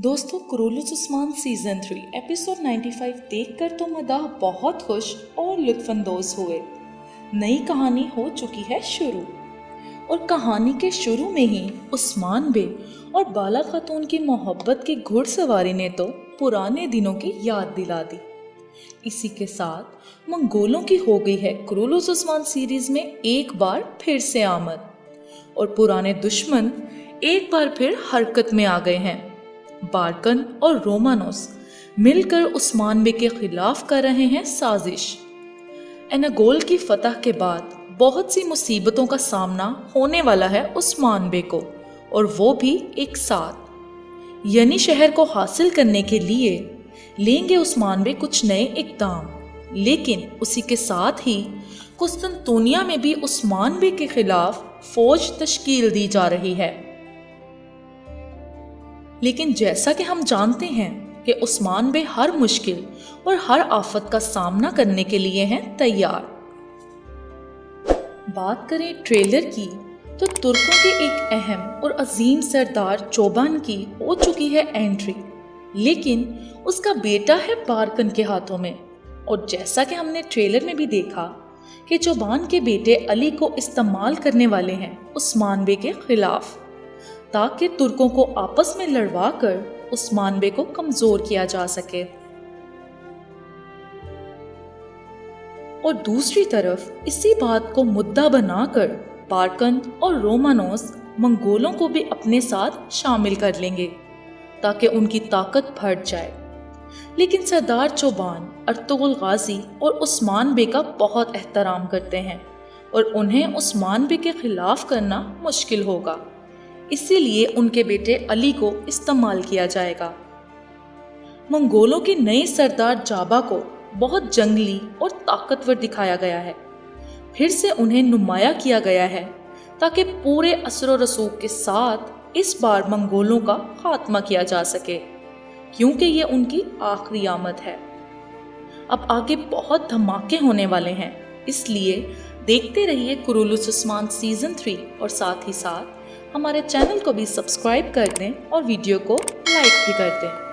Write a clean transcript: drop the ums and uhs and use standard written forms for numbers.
दोस्तों, Kurulus Usman season 3 episode 95 देखकर तो मदाह बहुत खुश और लुत्फानंदोज हुए। नई कहानी हो चुकी है शुरू और कहानी के शुरू में ही उस्मान बे और बाला खातून की मोहब्बत की घुड़सवारी ने तो पुराने दिनों की याद दिला दी। इसी के साथ मंगोलों की हो गई है कुरुलुस उस्मान सीरीज में एक बार फिर से आमद और पुराने दुश्मन एक बार फिर हरकत में आ गए हैं। बारकन और रोमानोस मिलकर उस्मान बे के खिलाफ कर रहे हैं साजिश। एनागोल की फतह के बाद बहुत सी मुसीबतों का सामना होने वाला है उस्मान बे को, और वो भी एक साथ। यानी शहर को हासिल करने के लिए लेंगे उस्मान बे कुछ नए इक़दाम, लेकिन उसी के साथ ही कुस्तुनतुनिया में भी उस्मान बे के खिलाफ फौज तश्कील दी जा रही है। लेकिन जैसा कि हम जानते हैं कि उस्मान बे हर मुश्किल और हर आफत का सामना करने के लिए हैं तैयार। बात करें ट्रेलर की तो तुर्कों के एक अहम और अजीम सरदार चोबान की हो चुकी है एंट्री, लेकिन उसका बेटा है बारकन के हाथों में। और जैसा कि हमने ट्रेलर में भी देखा कि चोबान के बेटे अली को इस्तेमाल करने वाले हैं उस्मान बे के खिलाफ, ताकि तुर्कों को आपस में लड़वा कर उस्मान बे को कमजोर किया जा सके। और दूसरी तरफ इसी बात को मुद्दा बनाकर बारकन और रोमानोस मंगोलों को भी अपने साथ शामिल कर लेंगे ताकि उनकी ताकत बढ़ जाए। लेकिन सरदार चोबान अर्तुगरुल गाजी और उस्मान बे का बहुत एहतराम करते हैं और उन्हें उस्मान बे के खिलाफ करना मुश्किल होगा, इसीलिए उनके बेटे अली को इस्तेमाल किया जाएगा। मंगोलों के नए सरदार जाबा को बहुत जंगली और ताकतवर दिखाया गया है। फिर से उन्हें नुमाया किया गया है ताकि पूरे असर रसूख के साथ इस बार मंगोलों का खात्मा किया जा सके, क्योंकि ये उनकी आखिरी आमद है। अब आगे बहुत धमाके होने वाले हैं, इसलिए देखते रहिए कुरुलुस उस्मान सीजन 3 और साथ ही साथ हमारे चैनल को भी सब्सक्राइब कर दें और वीडियो को लाइक भी कर दें।